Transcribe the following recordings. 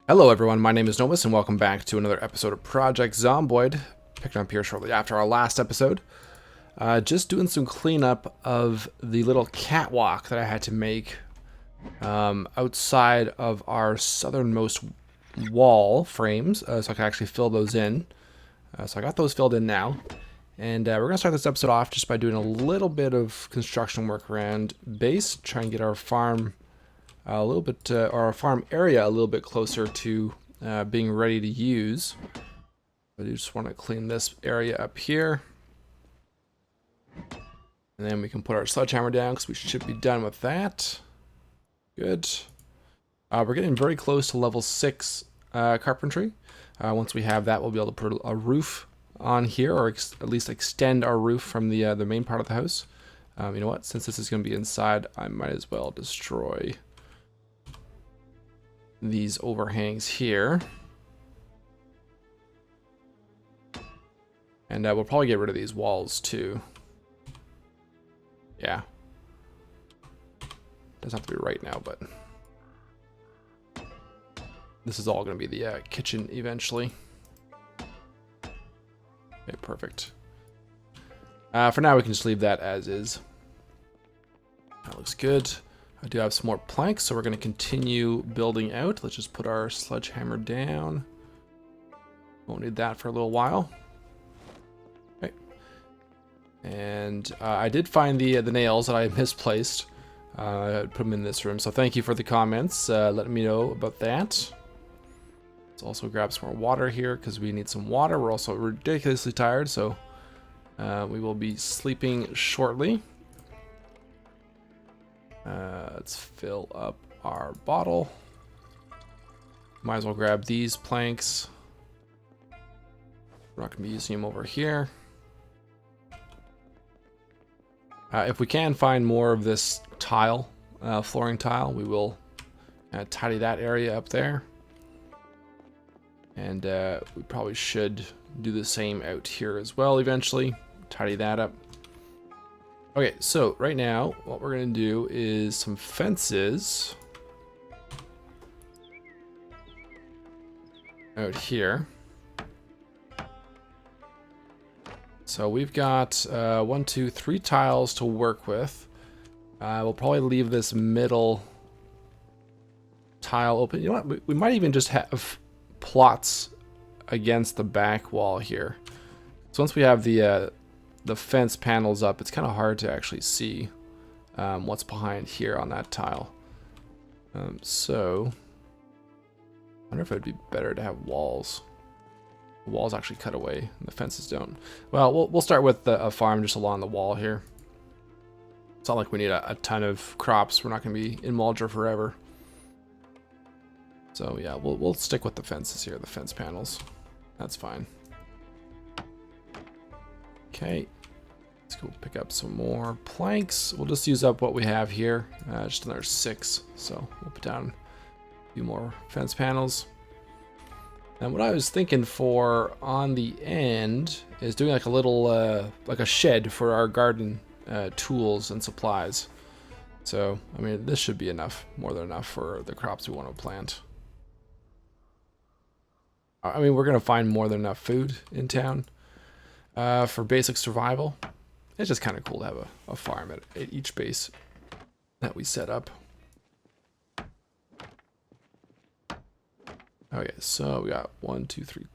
Hello everyone, my name is NoMiS and welcome back to another episode of Project Zomboid. Picking up here shortly after our last episode. Just doing some cleanup of the little catwalk that I had to make outside of our southernmost wall frames, so I can actually fill those in. So I got those filled in now. And we're going to start this episode off just by doing a little bit of construction work around base, try and get our farm a little bit, or our farm area a little bit closer to being ready to use. But I just want to clean this area up here. And then we can put our sledgehammer down because we should be done with that. Good. We're getting very close to level 6 carpentry. Once we have that, we'll be able to put a roof on here, or at least extend our roof from the main part of the house. You know what? Since this is going to be inside, I might as well destroy these overhangs here. And we'll probably get rid of these walls too. Yeah. Doesn't have to be right now, but this is all going to be the kitchen eventually. Okay, perfect. For now, we can just leave that as is. That looks good. I do have some more planks, so we're going to continue building out. Let's just put our sledgehammer down. Won't need that for a little while. Okay. And I did find the nails that I misplaced. I put them in this room, so thank you for the comments. Letting me know about that. Let's also grab some more water here because we need some water. We're also ridiculously tired, so we will be sleeping shortly. Let's fill up our bottle. Might as well grab these planks. We're not going to be using them over here. If we can find more of this tile, flooring tile, we will tidy that area up there. And we probably should do the same out here as well eventually. Tidy that up. Okay, so right now, what we're going to do is some fences out here. So we've got 1, 2, 3 tiles to work with. We'll probably leave this middle tile open. You know what? We might even just have plots against the back wall here. So once we have the fence panels up, it's kind of hard to actually see what's behind here on that tile. So I wonder if it would be better to have walls. The walls actually cut away, and the fences don't. Well, we'll start with a farm just along the wall here. It's not like we need a ton of crops. We're not going to be in Muldraugh forever. So yeah, we'll stick with the fences here, the fence panels. That's fine. Okay. Let's go pick up some more planks. We'll just use up what we have here. Just another 6. So we'll put down a few more fence panels. And what I was thinking for on the end is doing like a little, like a shed for our garden tools and supplies. So, I mean, this should be enough, more than enough for the crops we want to plant. I mean, we're going to find more than enough food in town for basic survival. It's just kind of cool to have a farm at each base that we set up. Okay, so we got 1, 2, 3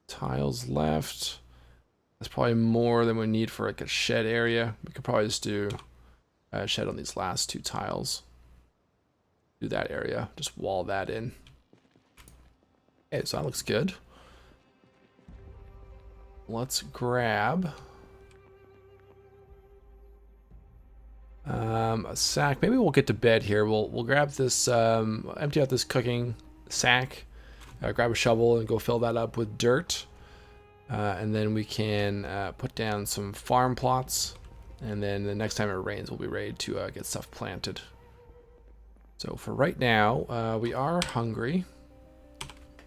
tiles left. That's probably more than we need for like a shed area. We could probably just do a shed on these last 2 tiles. Do that area, just wall that in. Okay, so that looks good. Let's grab a sack. Maybe we'll get to bed here. We'll grab this, empty out this cooking sack, grab a shovel and go fill that up with dirt. And then we can put down some farm plots. And then the next time it rains, we'll be ready to get stuff planted. So for right now, we are hungry.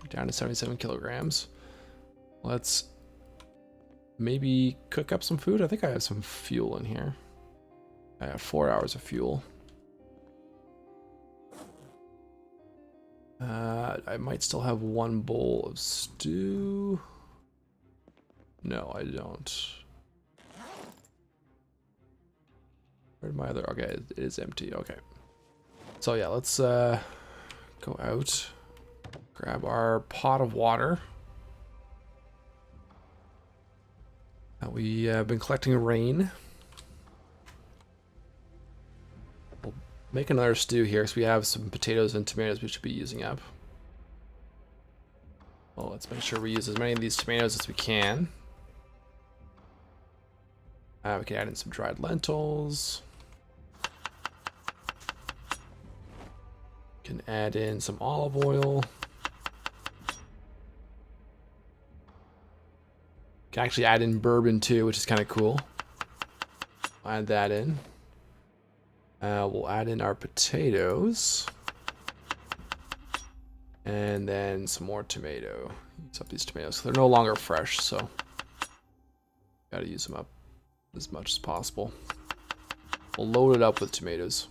Down to 77 kilograms. Let's maybe cook up some food. I think I have some fuel in here. I have 4 hours of fuel. I might still have one bowl of stew. No, I don't. Where'd my other? Okay, it is empty. Okay. So yeah, let's go out, grab our pot of water. We have been collecting rain. We'll make another stew here, so we have some potatoes and tomatoes we should be using up. Well, let's make sure we use as many of these tomatoes as we can. We can add in some dried lentils. Can add in some olive oil. Can actually add in bourbon too, which is kind of cool. Add that in. We'll add in our potatoes. And then some more tomato. Use up these tomatoes. They're no longer fresh, so gotta use them up as much as possible. We'll load it up with tomatoes.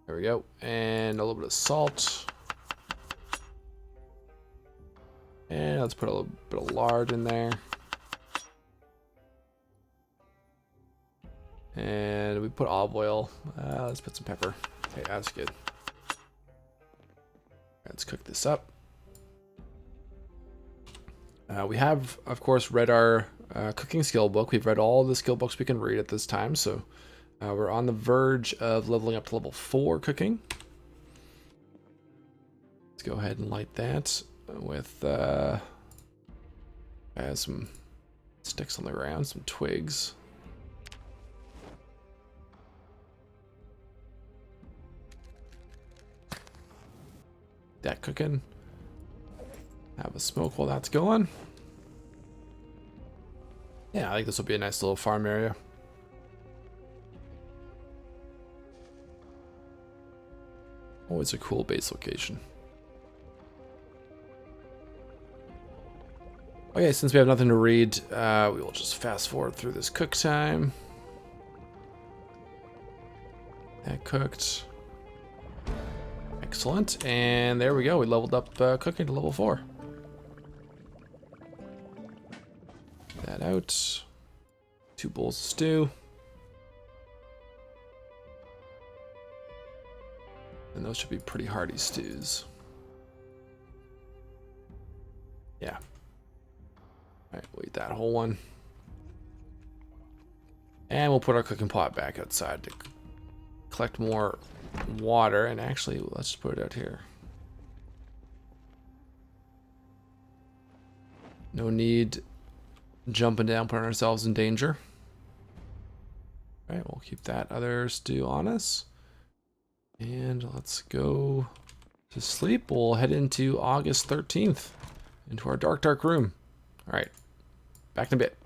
There we go. And a little bit of salt. And let's put a little bit of lard in there. And we put olive oil. Let's put some pepper. Okay, that's good. Let's cook this up. We have, of course, read our cooking skill book. We've read all the skill books we can read at this time, so we're on the verge of leveling up to level 4 cooking. Let's go ahead and light that with some sticks on the ground, some twigs. That cooking. Have a smoke while that's going. Yeah, I think this will be a nice little farm area. Always a cool base location. Okay, since we have nothing to read, we will just fast forward through this cook time. That cooked. Excellent, and there we go. We leveled up cooking to level 4. That out. 2 bowls of stew. And those should be pretty hearty stews. Yeah. Alright, we'll eat that whole one. And we'll put our cooking pot back outside to collect more water. And actually, let's just put it out here. No need jumping down, putting ourselves in danger. Alright, we'll keep that other stew on us. And let's go to sleep. We'll head into August 13th, into our dark, dark room. Alright, back in a bit.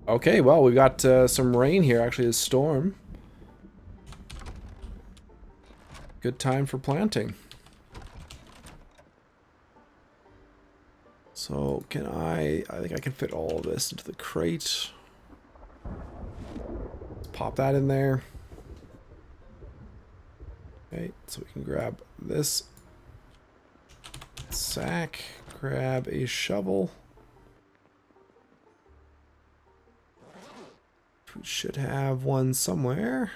Okay, well, we got some rain here, actually a storm. Good time for planting. So can I think I can fit all of this into the crate. Let's pop that in there. Okay, so we can grab this sack, grab a shovel. We should have one somewhere.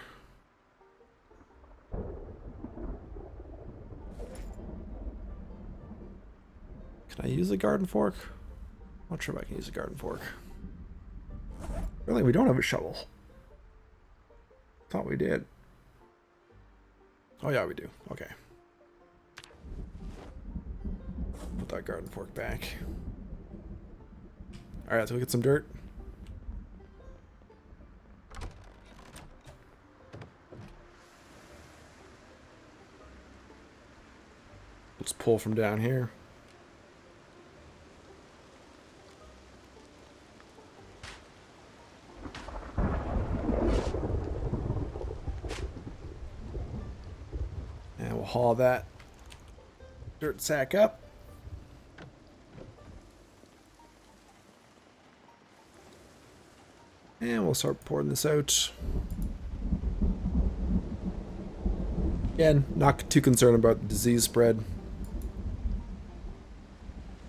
Can I use a garden fork? Not sure if I can use a garden fork. Really, we don't have a shovel. Thought we did. Oh yeah, we do. Okay. Put that garden fork back. Alright, so we get some dirt. Let's pull from down here. And we'll haul that dirt sack up. And we'll start pouring this out. Again, not too concerned about disease spread.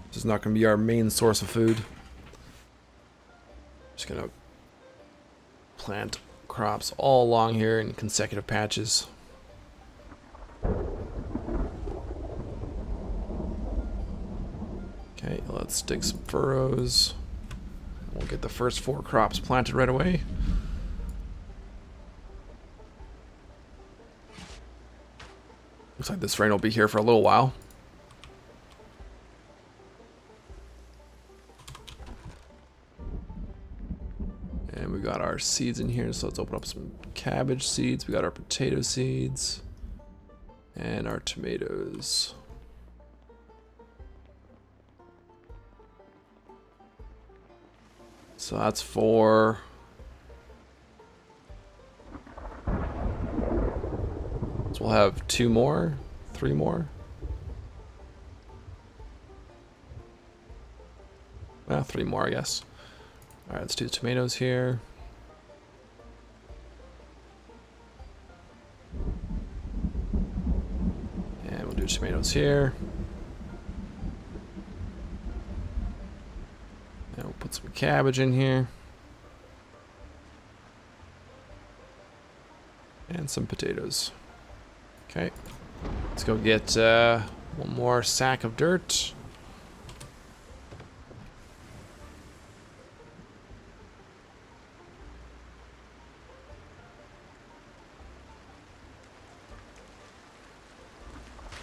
This is not going to be our main source of food. Just going to plant crops all along here in consecutive patches. Okay, let's dig some furrows. We'll get the first 4 crops planted right away. Looks like this rain will be here for a little while. And we got our seeds in here, so let's open up some cabbage seeds. We got our potato seeds and our tomatoes. So that's 4. So we'll have 2 more, 3 more. Well, 3 more, I guess. All right, let's do the tomatoes here. And we'll do tomatoes here. And we'll put some cabbage in here. And some potatoes. Okay, let's go get 1 more sack of dirt.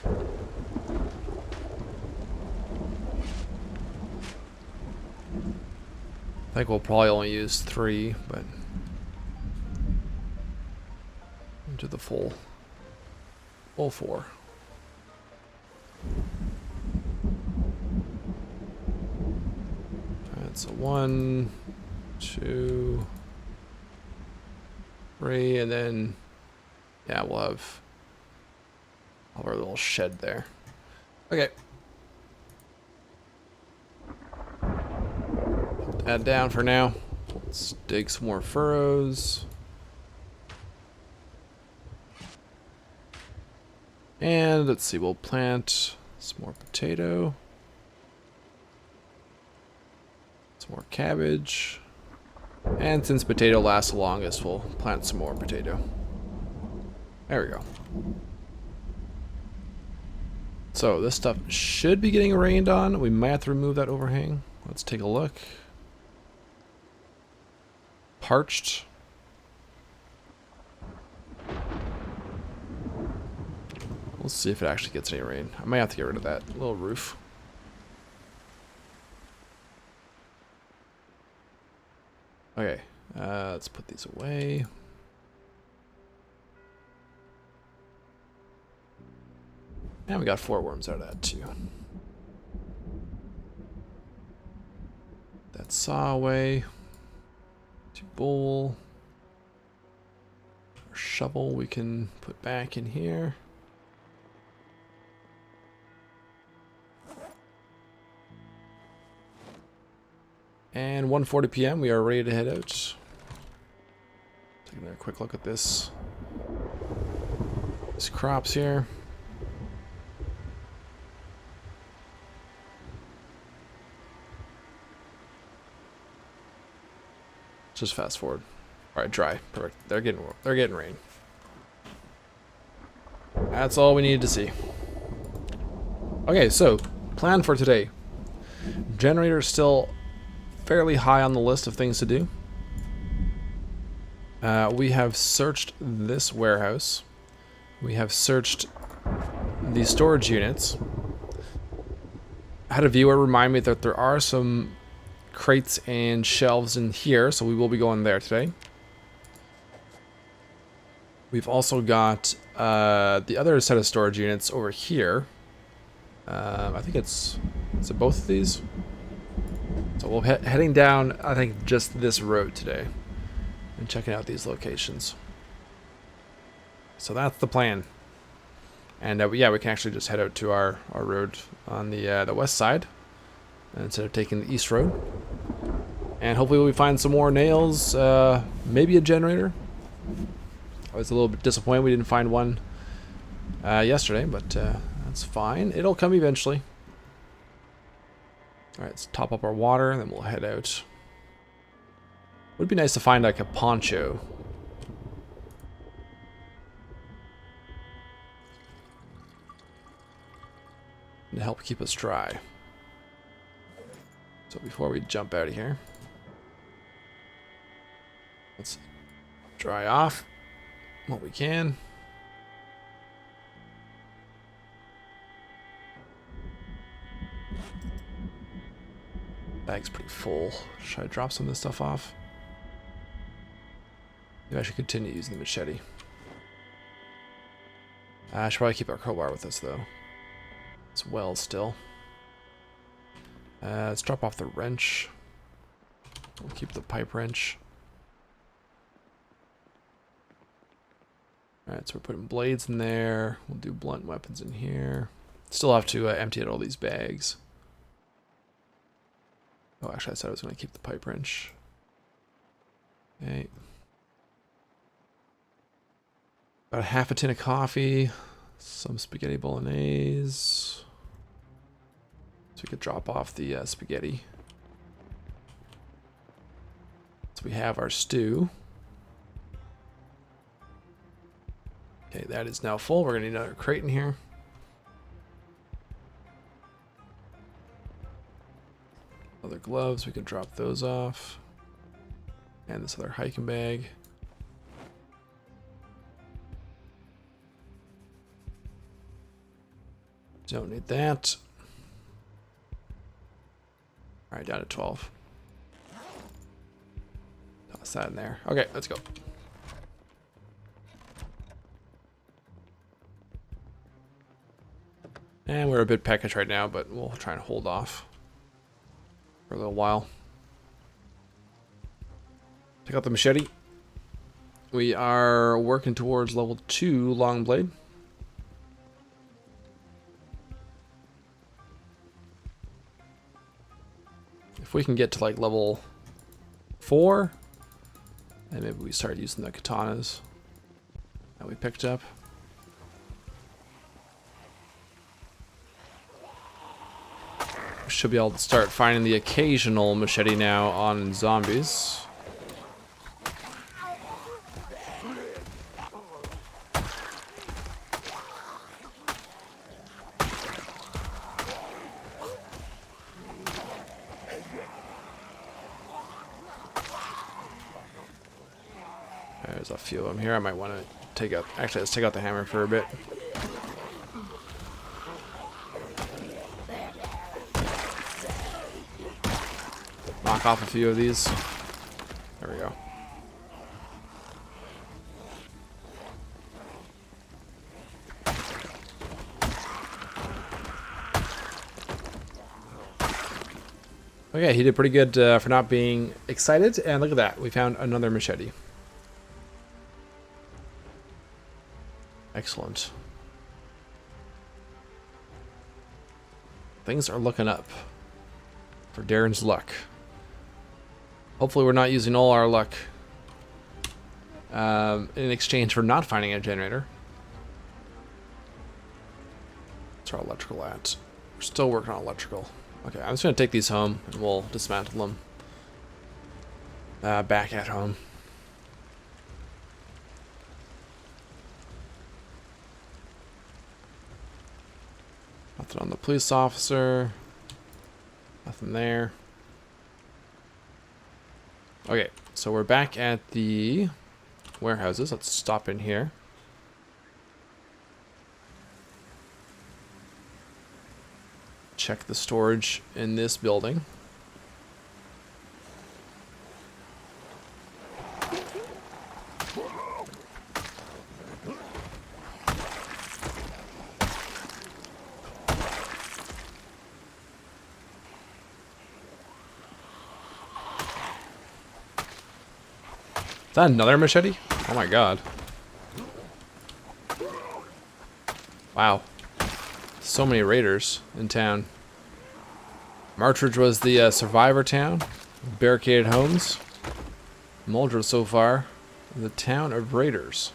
I think we'll probably only use 3, but into the full 4. Alright, so 1, 2, 3, and then yeah, we'll have our little shed there. Okay. Put that down for now. Let's dig some more furrows. And let's see, we'll plant some more potato, some more cabbage, and since potato lasts the longest, we'll plant some more potato. There we go. So this stuff should be getting rained on. We might have to remove that overhang. Let's take a look. Parched. We'll see if it actually gets any rain. I might have to get rid of that little roof. Okay, let's put these away. And we got 4 worms out of that too. That saw away. To bowl. Our shovel we can put back in here. And 1:40 p.m. we are ready to head out. Taking a quick look at this. These crops here. Just fast forward. All right, dry. Perfect. They're getting rain. That's all we needed to see. Okay, so plan for today. Generator still fairly high on the list of things to do. We have searched this warehouse. We have searched the storage units. I had a viewer remind me that there are some crates and shelves in here, so we will be going there today. We've also got the other set of storage units over here. I think it's both of these. So we'll be heading down, I think, just this road today and checking out these locations. So that's the plan. And yeah, we can actually just head out to our road on the west side instead of taking the east road. And hopefully we find some more nails, maybe a generator. I was a little bit disappointed we didn't find one yesterday, but that's fine. It'll come eventually. Alright, let's top up our water, and then we'll head out. Would be nice to find like a poncho. To help keep us dry. So before we jump out of here, let's dry off what we can. Bag's pretty full. Should I drop some of this stuff off? Maybe I should continue using the machete. I should probably keep our crowbar with us though. It's well still. Let's drop off the wrench. We'll keep the pipe wrench. Alright, so we're putting blades in there. We'll do blunt weapons in here. Still have to empty out all these bags. Oh, actually I said I was going to keep the pipe wrench. Okay. About half a tin of coffee. Some spaghetti bolognese. So we could drop off the spaghetti. So we have our stew. Okay, that is now full. We're going to need another crate in here. Other gloves, we could drop those off. And this other hiking bag. Don't need that. Alright, down to 12. Toss that in there. Okay, let's go. And we're a bit peckish right now, but we'll try and hold off for a little while. Take out the machete. We are working towards level 2 long blade. If we can get to like level 4, and maybe we start using the katanas that we picked up. We should be able to start finding the occasional machete now on zombies. There's a few of them here. I might want to take out... Actually, let's take out the hammer for a bit. Knock off a few of these. There we go. Okay, he did pretty good for not being excited. And look at that. We found another machete. Excellent. Things are looking up for Darren's luck. Hopefully we're not using all our luck in exchange for not finding a generator. What's our electrical at? We're still working on electrical. Okay, I'm just going to take these home and we'll dismantle them back at home. Nothing on the police officer. Nothing there. Okay, so we're back at the warehouses. Let's stop in here. Check the storage in this building. Is that another machete? Oh my god. Wow. So many raiders in town. Marchridge was the survivor town. Barricaded homes. Muldraugh so far. The town of raiders.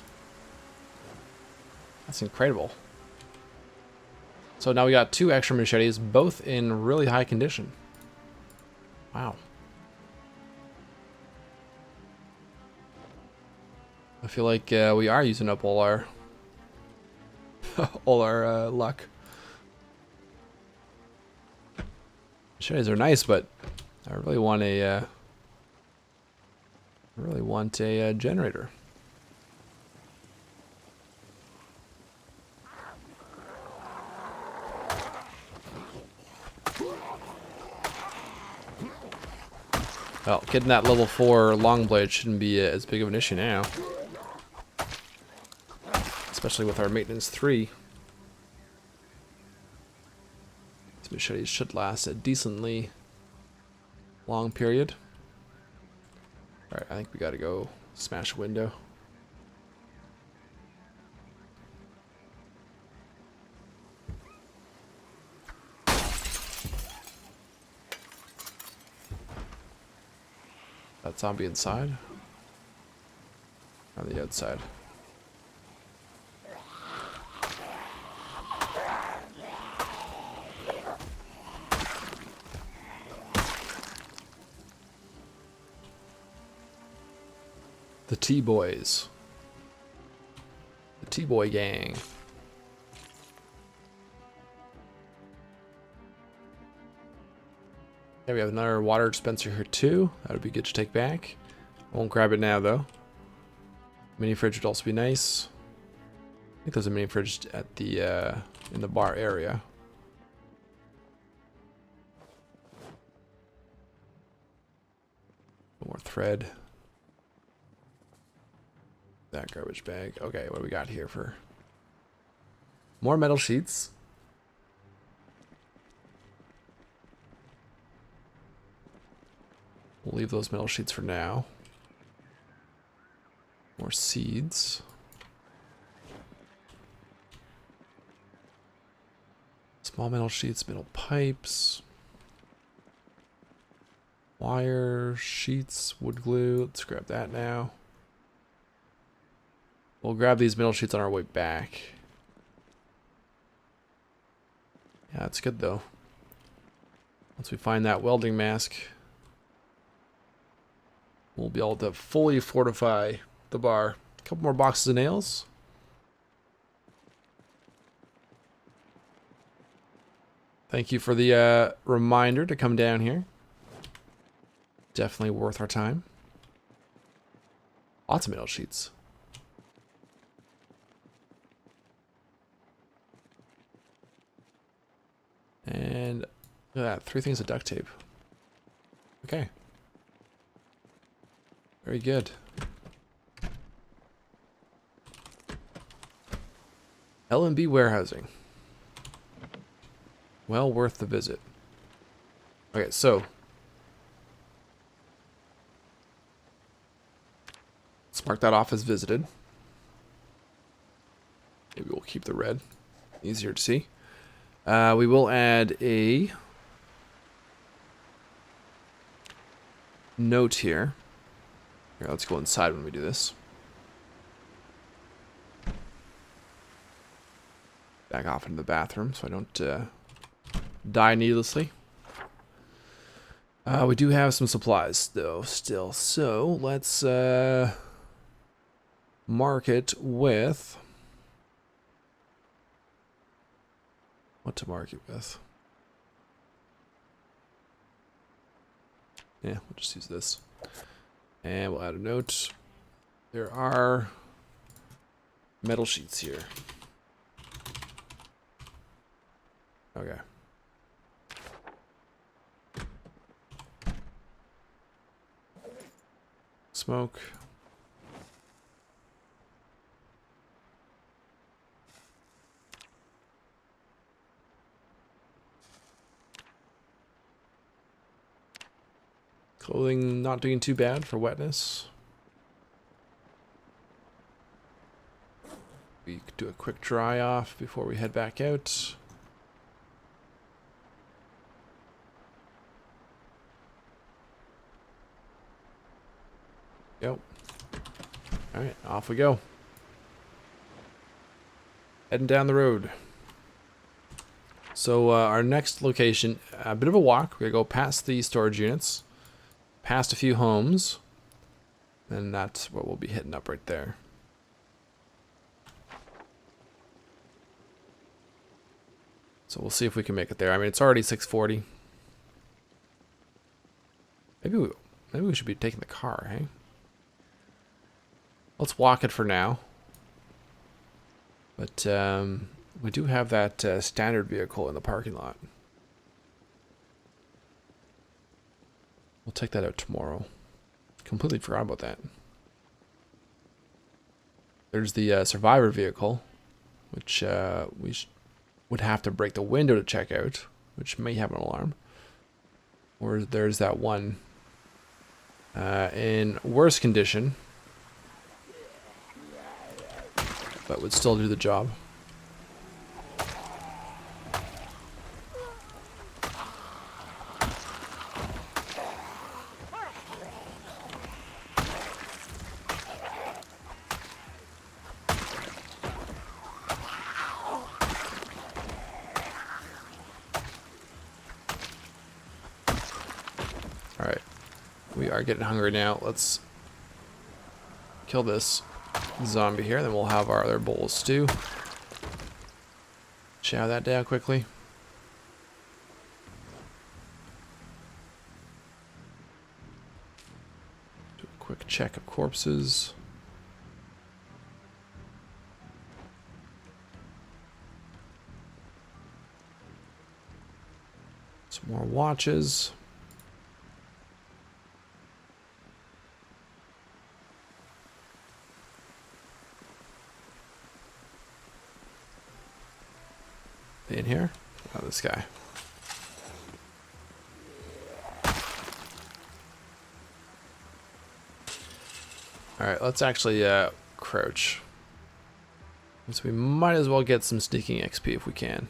That's incredible. So now we got 2 extra machetes, both in really high condition. Wow. I feel like we are using up all our luck. Machetes are nice, but I really want a generator. Well, getting that level 4 long blade shouldn't be as big of an issue now. Especially with our maintenance 3. These machetes should last a decently long period. Alright, I think we gotta go smash a window. That zombie inside? On the outside. The T-Boys. The T-Boy gang. Yeah, we have another water dispenser here too. That would be good to take back. I won't grab it now though. Mini fridge would also be nice. I think there's a mini fridge at the in the bar area. One more thread. That garbage bag. Okay, what do we got here for more metal sheets? We'll leave those metal sheets for now. More seeds. Small metal sheets, metal pipes. Wire, sheets, wood glue. Let's grab that now. We'll grab these metal sheets on our way back. Yeah, that's good though. Once we find that welding mask, we'll be able to fully fortify the bar. A couple more boxes of nails. Thank you for the reminder to come down here. Definitely worth our time. Lots of metal sheets. And look at that, 3 things of duct tape. Okay. Very good. L&B warehousing. Well worth the visit. Okay, so let's mark that off as visited. Maybe we'll keep the red. Easier to see. We will add a note here. Here, let's go inside when we do this. Back off into the bathroom so I don't die needlessly. We do have some supplies though still, so let's mark it with what to mark it with. Yeah, we'll just use this. And we'll add a note. There are metal sheets here. Okay. Smoke. Clothing not doing too bad for wetness. We could do a quick dry off before we head back out. Yep. Alright, off we go. Heading down the road. So our next location, a bit of a walk. We're gonna go past the storage units, past a few homes, and that's what we'll be hitting up right there. So we'll see if we can make it there. I mean, it's already 6:40. Maybe we should be taking the car, hey? Let's walk it for now. But we do have that standard vehicle in the parking lot. We'll take that out tomorrow. Completely forgot about that. There's the survivor vehicle, which would have to break the window to check out, which may have an alarm. Or there's that one in worse condition, but would still do the job. Alright, we are getting hungry now. Let's kill this zombie here, then we'll have our other bowl of stew. Chow that down quickly. Do a quick check of corpses. Some more watches. In here? Oh, this guy. Alright, let's actually crouch. So we might as well get some sneaking XP if we can.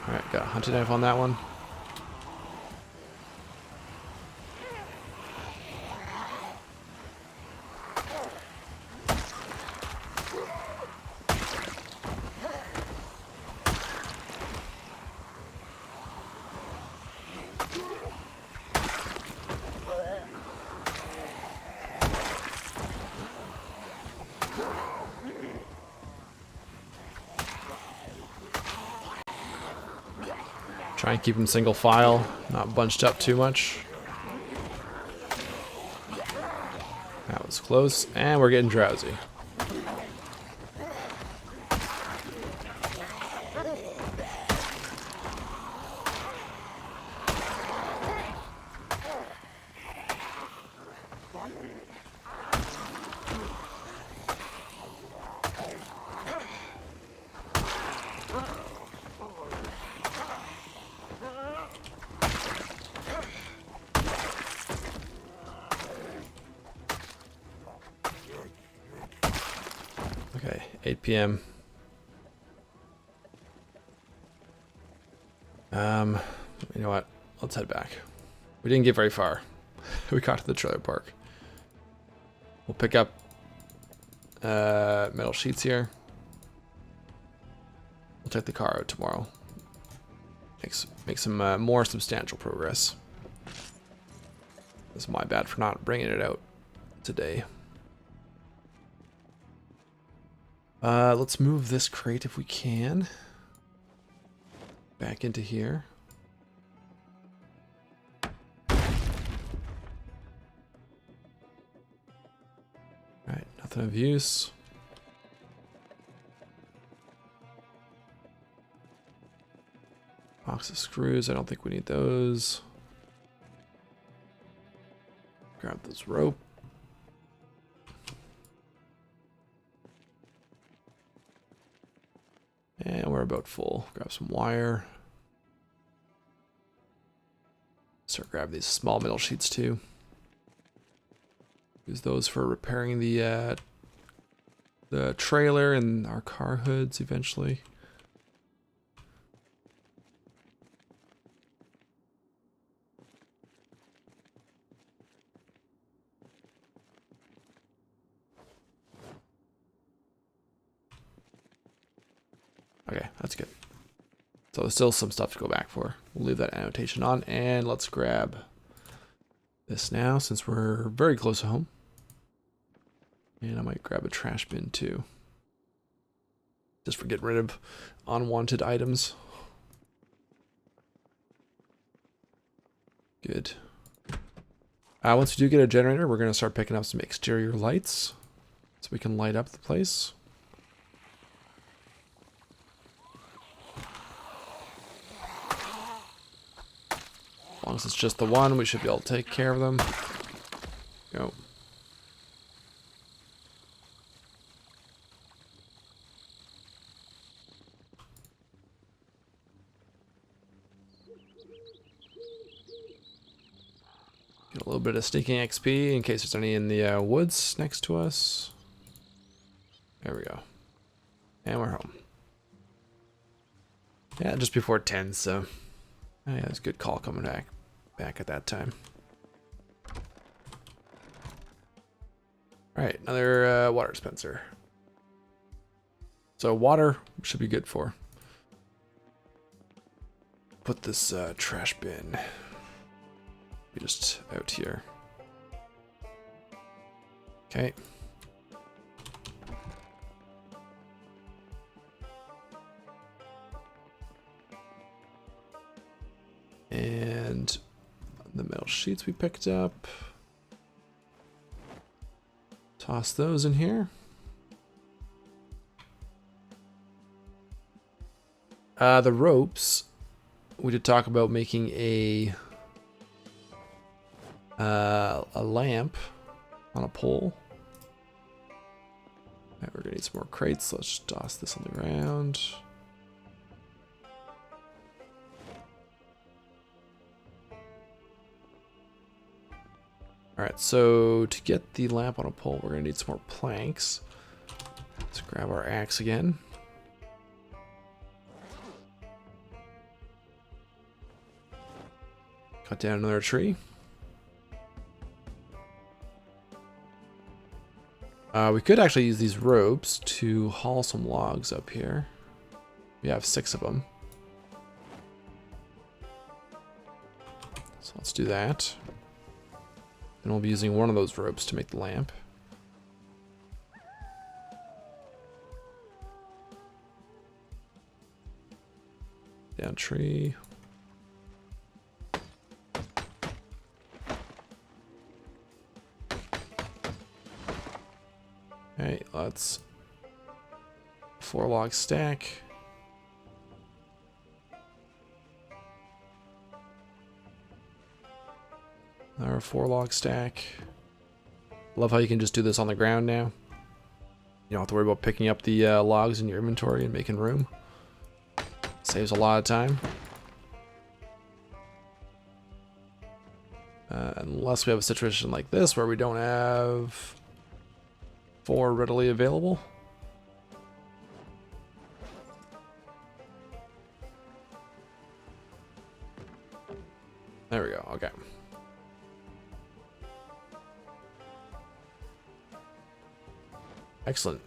Alright, got a hunting knife on that one. Try and keep them single file, not bunched up too much. That was close, and we're getting drowsy. Okay, 8 p.m. You know what? Let's head back. We didn't get very far. We got to the trailer park. We'll pick up metal sheets here. We'll take the car out tomorrow. Make some more substantial progress. It's my bad for not bringing it out today. Let's move this crate if we can. Back into here. Alright, nothing of use. Box of screws, I don't think we need those. Grab this rope. And we're about full. Grab some wire. Start grab these small metal sheets too. Use those for repairing the trailer and our car hoods eventually. Okay, that's good. So there's still some stuff to go back for. We'll leave that annotation on, and let's grab this now since we're very close to home. And I might grab a trash bin too. Just for getting rid of unwanted items. Good. Once we do get a generator, we're going to start picking up some exterior lights so we can light up the place. As long as it's just the one, we should be able to take care of them. Go. Get a little bit of sneaking XP in case there's any in the woods next to us. There we go. And we're home. Yeah, just before 10, so... Oh, yeah, it's a good call coming back at that time. Alright, another water dispenser. So water should be good for. Put this trash bin just out here. Okay. And the metal sheets we picked up. Toss those in here. The ropes. We did talk about making a lamp on a pole. Right, we're gonna need some more crates, so let's just toss this on the ground. Alright, so to get the lamp on a pole, we're gonna need some more planks. Let's grab our axe again. Cut down another tree. We could actually use these ropes to haul some logs up here. We have 6 of them. So let's do that. And we'll be using one of those ropes to make the lamp. Down tree. Okay, let's 4 log stack. Our 4 log stack. Love how you can just do this on the ground now. You don't have to worry about picking up the logs in your inventory and making room. Saves a lot of time. Unless we have a situation like this where we don't have 4 readily available. There we go, okay. Excellent.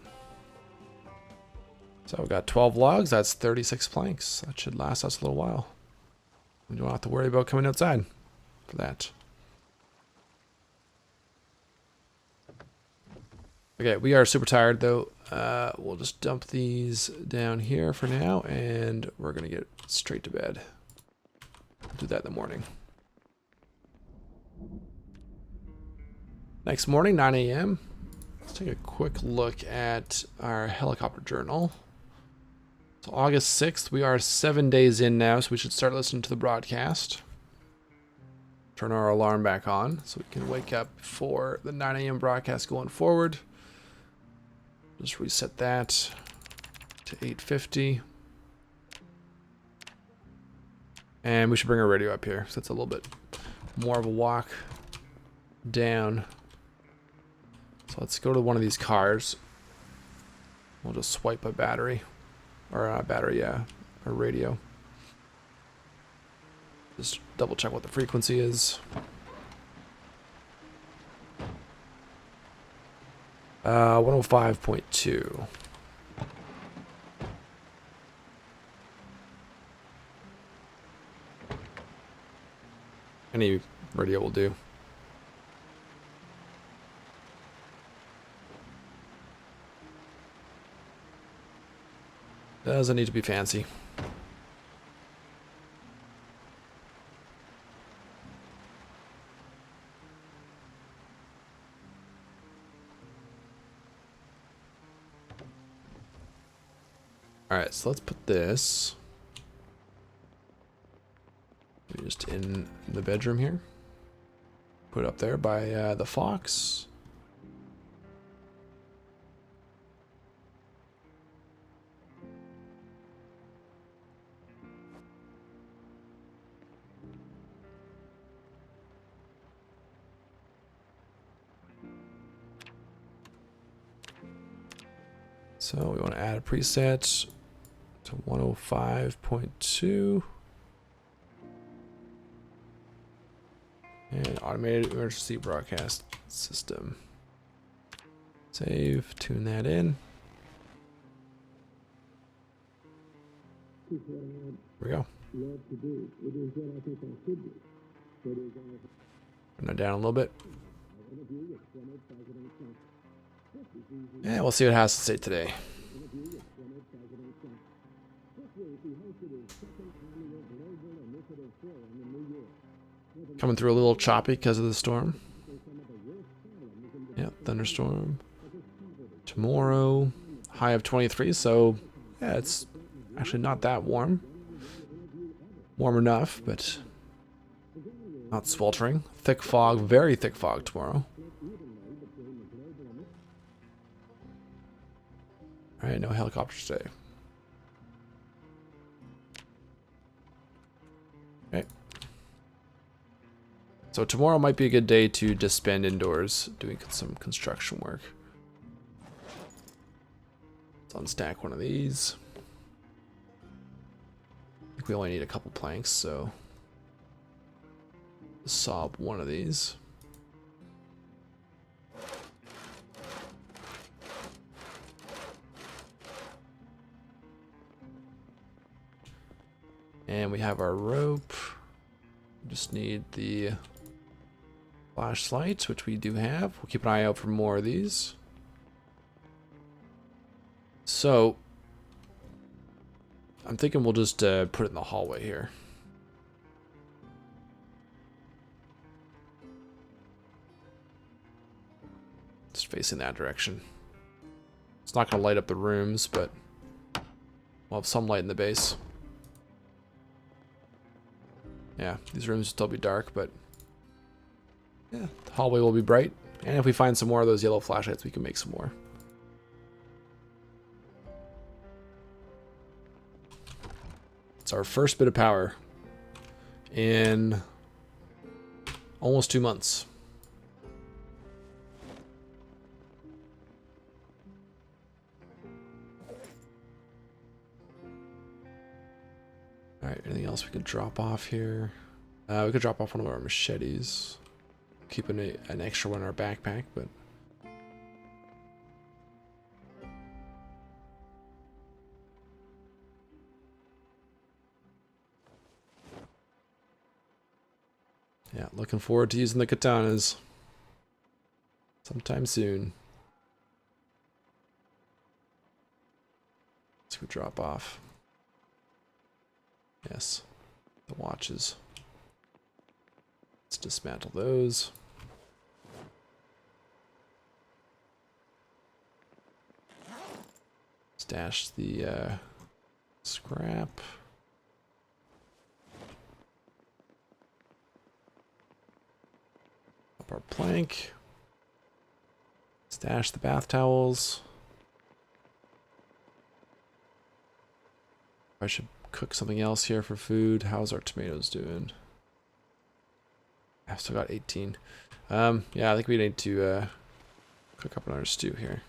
So we've got 12 logs, that's 36 planks. That should last us a little while. We don't have to worry about coming outside for that. Okay, we are super tired though. We'll just dump these down here for now, and we're gonna get straight to bed. We'll do that in the morning. Next morning, 9 a.m. Let's take a quick look at our helicopter journal. So August 6th, we are 7 days in now, so we should start listening to the broadcast. Turn our alarm back on so we can wake up for the 9 a.m. broadcast going forward. Just reset that to 850. And we should bring our radio up here, so it's a little bit more of a walk down. So let's go to one of these cars. We'll just swipe a battery. Or a battery, yeah. Or radio. Just double check what the frequency is. 105.2. Any radio will do. Doesn't need to be fancy. Alright, so let's put this just in the bedroom here. Put it up there by the fox. So we want to add a preset to 105.2. And automated emergency broadcast system. Save, tune that in. Here we go. Turn that down a little bit. Yeah, we'll see what it has to say today. Coming through a little choppy because of the storm. Yeah, thunderstorm. Tomorrow, high of 23, so yeah, it's actually not that warm. Warm enough, but not sweltering. Thick fog, very thick fog tomorrow. Alright, no helicopters today. Okay. So tomorrow might be a good day to just spend indoors doing some construction work. Let's unstack one of these. I think we only need a couple planks, so saw up one of these. And we have our rope. We just need the flashlights, which we do have. We'll keep an eye out for more of these. So I'm thinking we'll just put it in the hallway here. Just facing that direction. It's not going to light up the rooms, but we'll have some light in the base. Yeah, these rooms will still be dark, but yeah, the hallway will be bright. And if we find some more of those yellow flashlights, we can make some more. It's our first bit of power in almost 2 months. Alright, anything else we could drop off here? We could drop off one of our machetes. Keeping an extra one in our backpack, but yeah, looking forward to using the katanas sometime soon. Let's go drop off. Yes, the watches. Let's dismantle those. Stash the scrap. Up our plank. Stash the bath towels. I should cook something else here for food. How's our tomatoes doing? I've still got 18. Yeah, I think we need to cook up another stew here.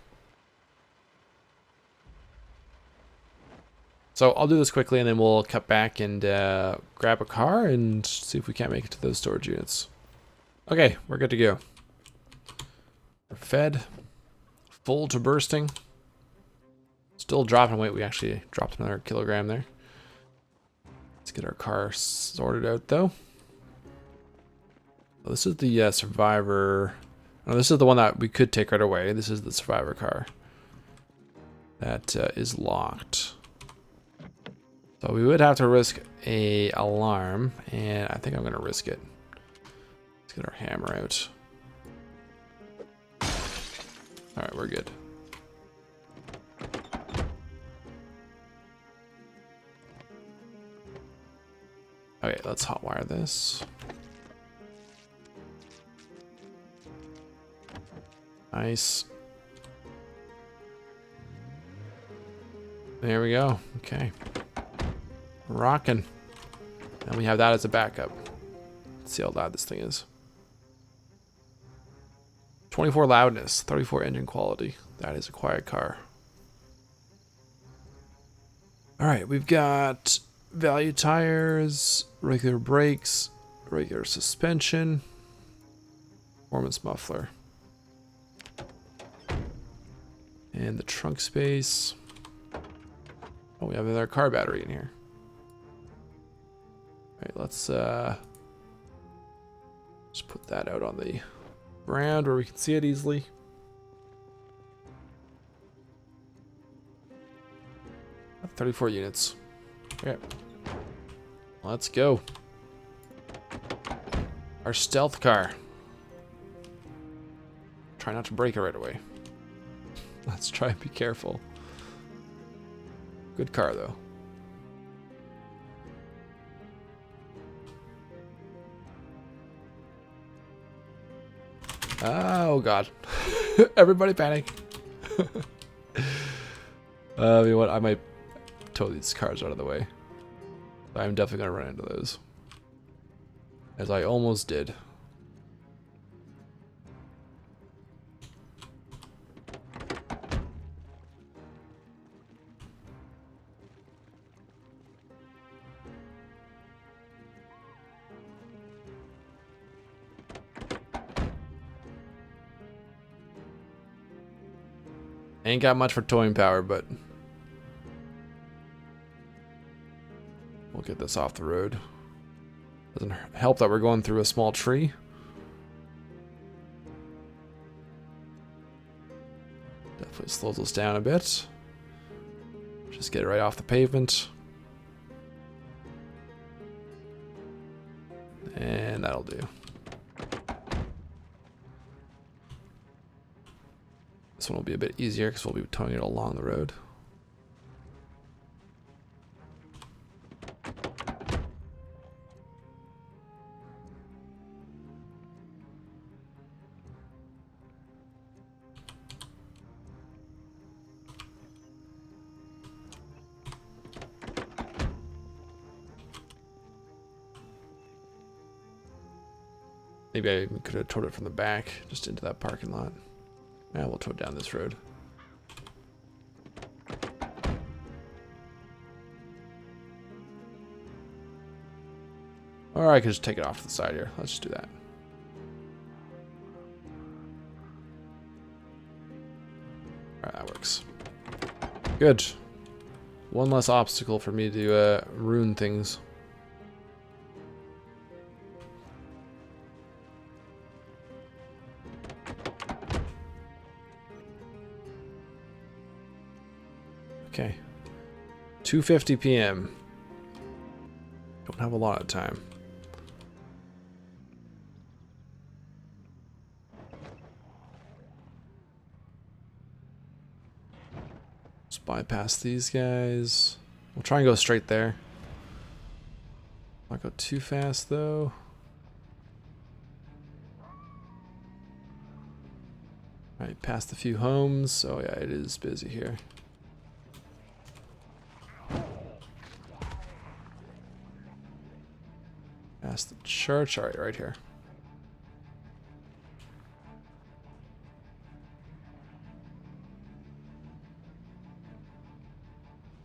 So I'll do this quickly and then we'll cut back and grab a car and see if we can't make it to those storage units. Okay, we're good to go. We're fed. Full to bursting. Still dropping weight. We actually dropped another kilogram there. Let's get our car sorted out though. Oh, this is the survivor. Oh, this is the one that we could take right away. This is the survivor car. That is locked. So we would have to risk a alarm, and I think I'm gonna risk it. Let's get our hammer out. All right, we're good. Okay, let's hotwire this. Nice. There we go. Okay. Rocking. And we have that as a backup. Let's see how loud this thing is. 24 loudness, 34 engine quality. That is a quiet car. All right, we've got value tires, regular brakes, regular suspension, performance muffler. And the trunk space. Oh, we have another car battery in here. All right, let's just put that out on the ground where we can see it easily. Got 34 units. Okay, let's go. Our stealth car. Try not to break it right away. Let's try and be careful. Good car, though. Oh, God. Everybody panic. You know what? I might tow these cars out of the way. I'm definitely going to run into those. As I almost did. Ain't got much for towing power, but we'll get this off the road. Doesn't help that we're going through a small tree. Definitely slows us down a bit. Just get it right off the pavement. And that'll do. This one will be a bit easier because we'll be towing it along the road. Maybe I could have towed it from the back, just into that parking lot. Yeah, we'll tow it down this road. Or I could just take it off to the side here. Let's just do that. Alright, that works. Good. One less obstacle for me to ruin things. Okay. 2:50 p.m. Don't have a lot of time. Let's bypass these guys. We'll try and go straight there. Not go too fast though. Alright, past a few homes. Oh yeah, it is busy here. Past the church. Alright, right here.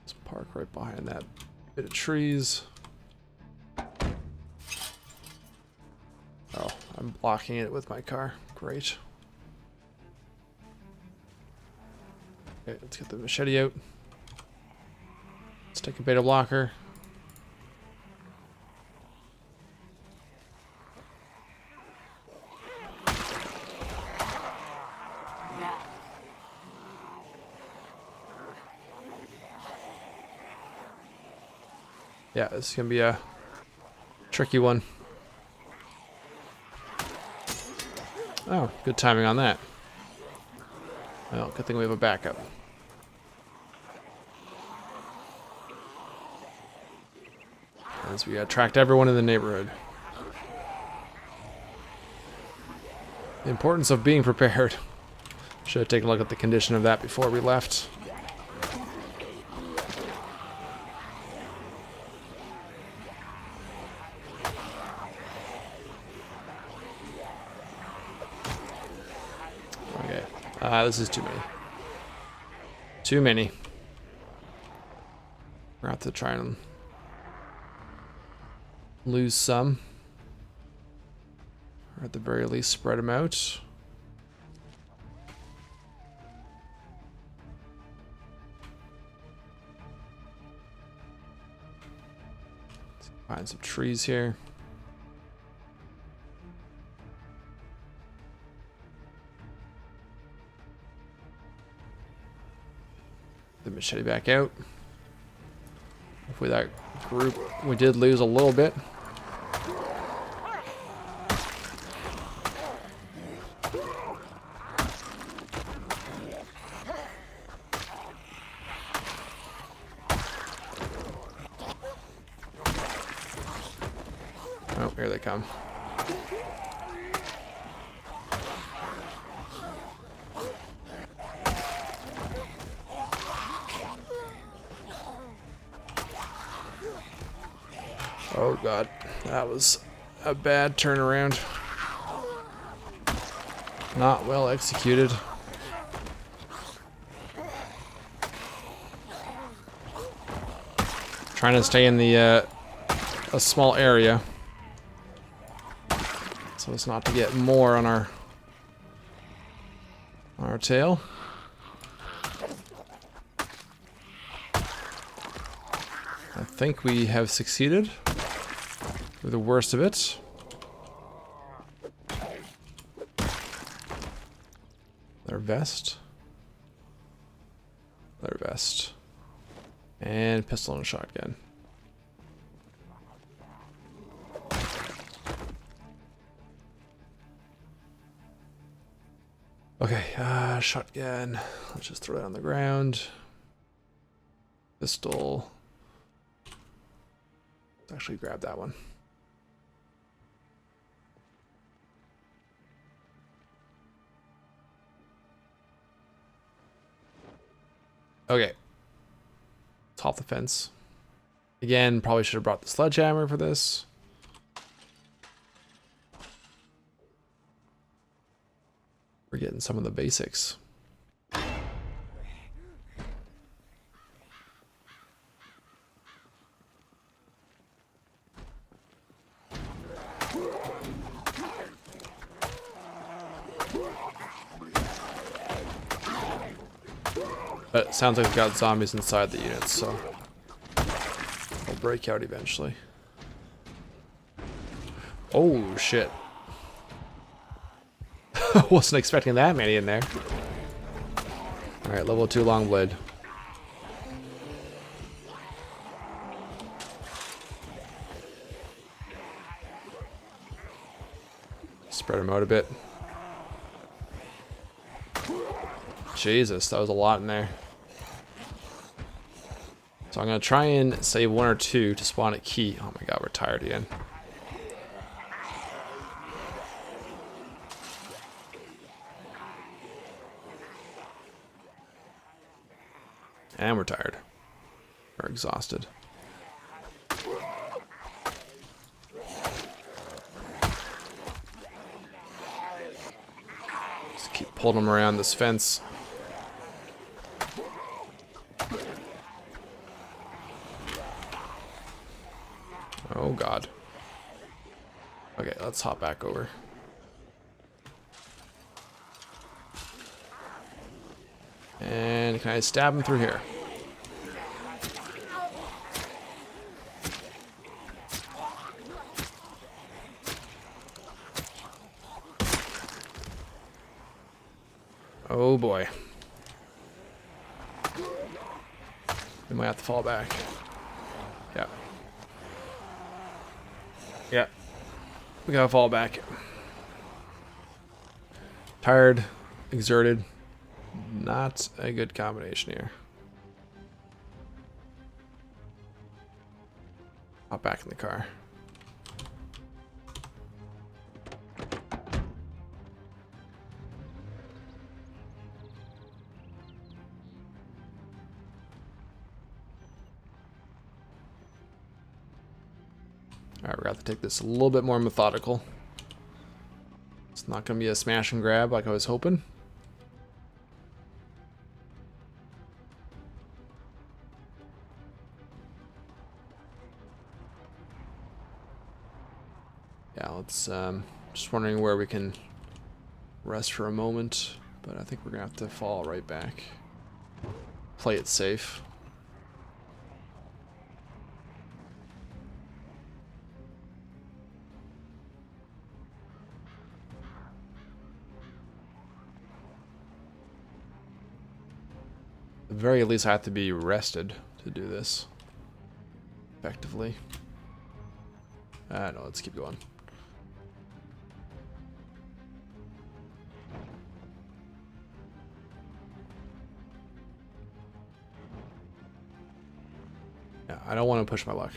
Let's park right behind that bit of trees. Oh, I'm blocking it with my car. Great. Okay, let's get the machete out. Let's take a beta blocker. Yeah, this is gonna be a tricky one. Oh, good timing on that. Well, good thing we have a backup. As we attract everyone in the neighborhood. The importance of being prepared. Should have taken a look at the condition of that before we left. Okay. This is too many. Too many. We're going to have to try and lose some. Or at the very least spread them out. Let's find some trees here. The machete back out. Hopefully that group, we did lose a little bit. Oh, here they come. Oh god, that was a bad turnaround. Not well executed. Trying to stay in the a small area so as not to get more on our tail. I think we have succeeded. Through the worst of it. Their vest. Their vest. And pistol and shotgun. Okay, shotgun. Let's just throw that on the ground. Pistol. Let's actually grab that one. Okay. Top the fence. Again, probably should have brought the sledgehammer for this. We're getting some of the basics. But it sounds like we've got zombies inside the units, so they'll break out eventually. Oh, shit. Wasn't expecting that many in there. Alright, level 2 long blade. Spread them out a bit. Jesus, that was a lot in there. So I'm going to try and save 1 or 2 to spawn at key. Oh my god, we're tired again. And we're tired. We're exhausted. Just keep pulling them around this fence. Oh god. Okay, let's hop back over. And can I stab him through here? Oh boy. We might have to fall back. Yeah. Yeah. We gotta fall back. Tired, exerted. Not a good combination here. Hop back in the car. Alright, we're gonna have to take this a little bit more methodical. It's not gonna be a smash and grab like I was hoping. Yeah, let's just wondering where we can rest for a moment, but I think we're gonna have to fall right back. Play it safe. At the very least, I have to be rested to do this effectively. No, let's keep going. Yeah, I don't want to push my luck.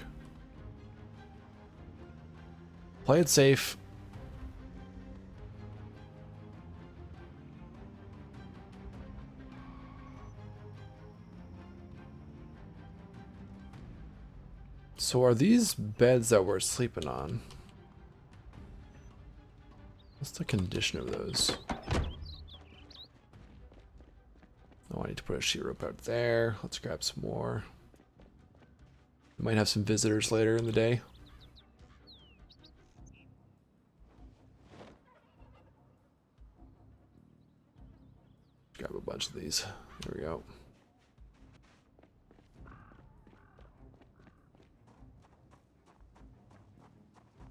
Play it safe. So are these beds that we're sleeping on? What's the condition of those? Oh, I need to put a sheet rope out there. Let's grab some more. We might have some visitors later in the day. Grab a bunch of these. There we go.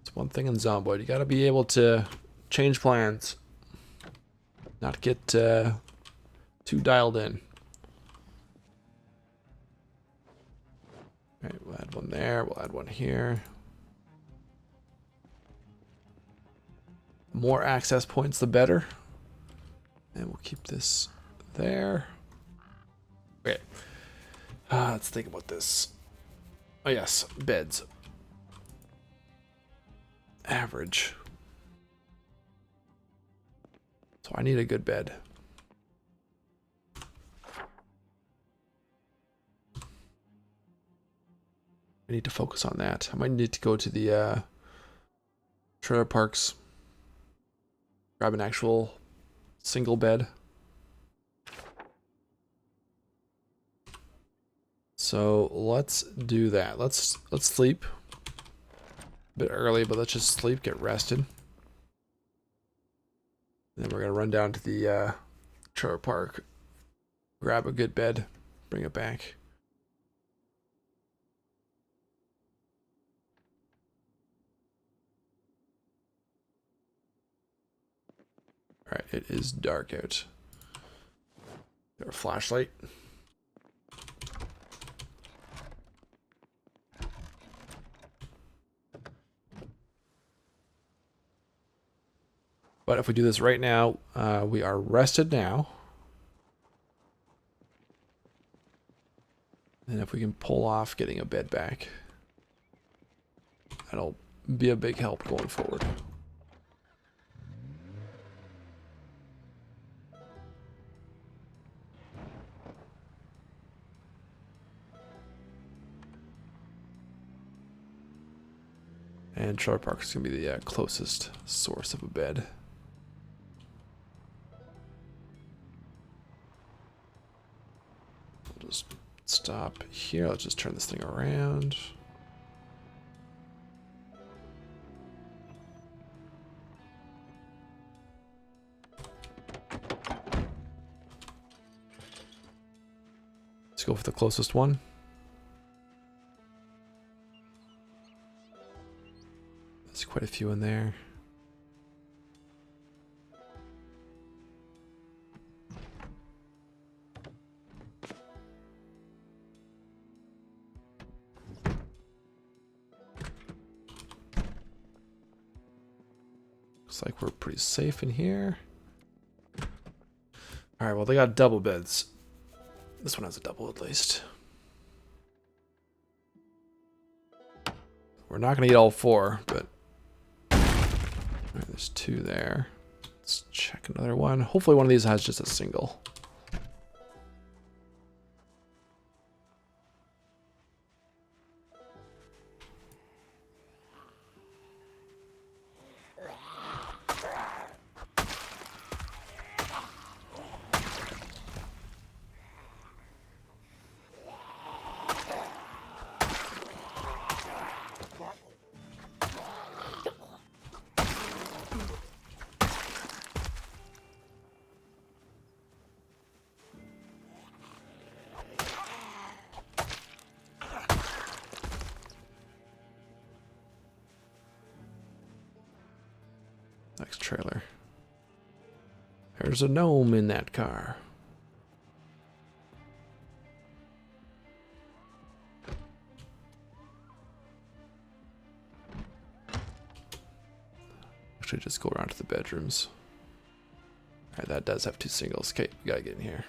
It's one thing in Zomboid. You gotta be able to change plans. Not get too dialed in. Alright, we'll add one there. We'll add one here. More access points, the better. And we'll keep this there. Okay. Let's think about this. Oh yes, beds. Average. So I need a good bed. I need to focus on that. I might need to go to the trailer parks. Grab an actual single bed. So let's do that. Let's sleep. A bit early, but let's just sleep, get rested. Then we're gonna run down to the trailer park, grab a good bed, bring it back. Alright, it is dark out. Got a flashlight. But if we do this right now, we are rested now. And if we can pull off getting a bed back, that'll be a big help going forward. And trailer park is going to be the closest source of a bed. We'll just stop here. Let's just turn this thing around. Let's go for the closest one. There's quite a few in there. Looks like we're pretty safe in here. Alright, well, they got double beds. This one has a double at least. We're not going to get all 4, but... Alright, there's 2 there. Let's check another one. Hopefully one of these has just a single. Next trailer. There's a gnome in that car. Actually, just go around to the bedrooms. Alright, that does have 2 singles. Okay, we gotta get in here.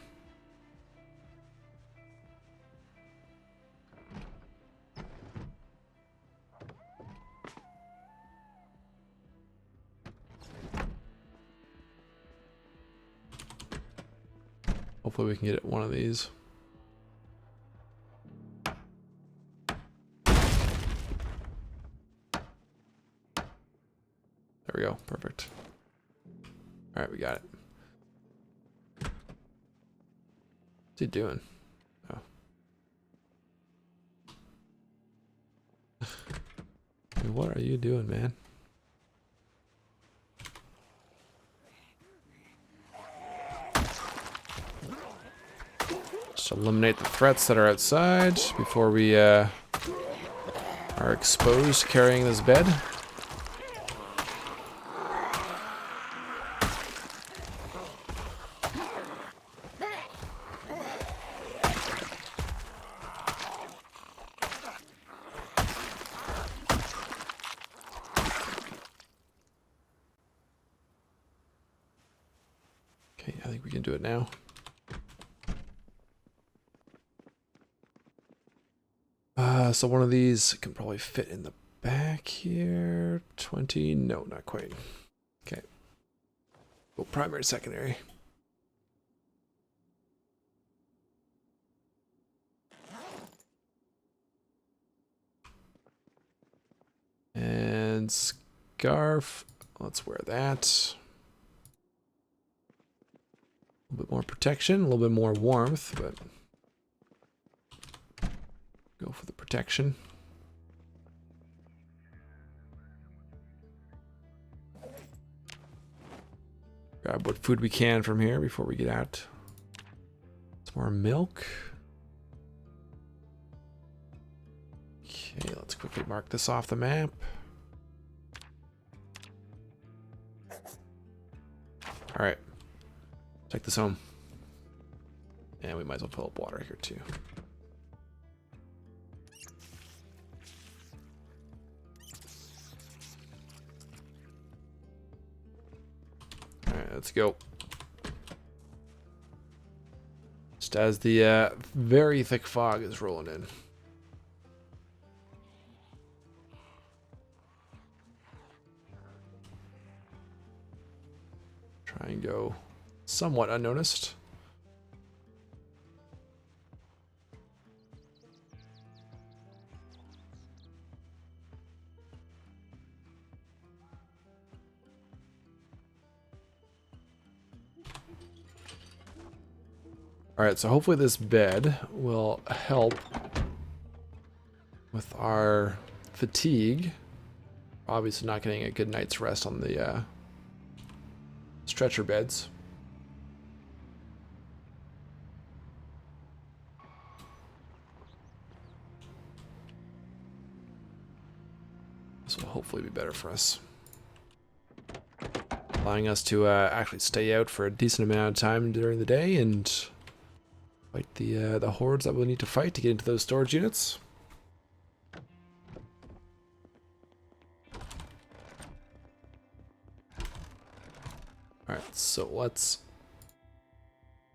Hopefully we can get one of these. There we go. Perfect. All right, we got it. What's he doing? Oh. Hey, what are you doing, man? Just eliminate the threats that are outside before we are exposed carrying this bed. Okay, I think we can do it now. So one of these can probably fit in the back here. 20, no, not quite. Okay. Well, primary, secondary. And scarf, let's wear that. A little bit more protection, a little bit more warmth, but go for the protection. Grab what food we can from here before we get out. Some more milk. Okay, let's quickly mark this off the map. All right, take this home. And we might as well fill up water here too. Let's go. Just as the very thick fog is rolling in. Try and go somewhat unnoticed. Alright, so hopefully this bed will help with our fatigue. Obviously not getting a good night's rest on the stretcher beds. This will hopefully be better for us. Allowing us to actually stay out for a decent amount of time during the day and fight the hordes that we'll need to fight to get into those storage units. Alright, so let's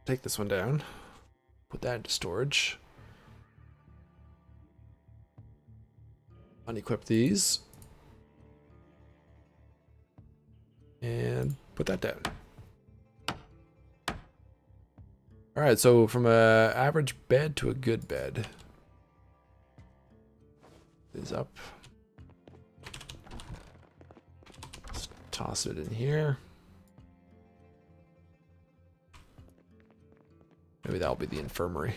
take this one down. Put that into storage. Unequip these. And put that down. Alright, so from a average bed to a good bed. Is up. Let's toss it in here. Maybe that'll be the infirmary.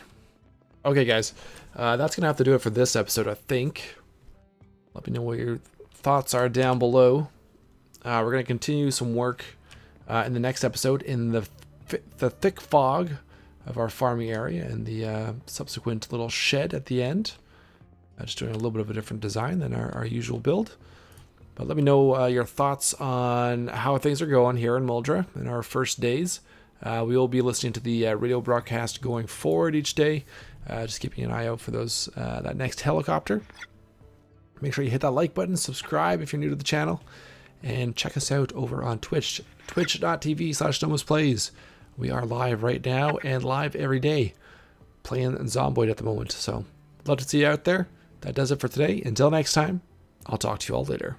Okay, guys, that's gonna have to do it for this episode, I think. Let me know what your thoughts are down below. We're gonna continue some work in the next episode in the thick fog of our farming area and the subsequent little shed at the end. Just doing a little bit of a different design than our usual build. But let me know your thoughts on how things are going here in Muldraugh in our first days. We will be listening to the radio broadcast going forward each day. Just keeping an eye out for those that next helicopter. Make sure you hit that like button, subscribe if you're new to the channel, and check us out over on Twitch, twitch.tv/NoMiSplays. We are live right now and live every day, playing Zomboid at the moment. So love to see you out there. That does it for today. Until next time, I'll talk to you all later.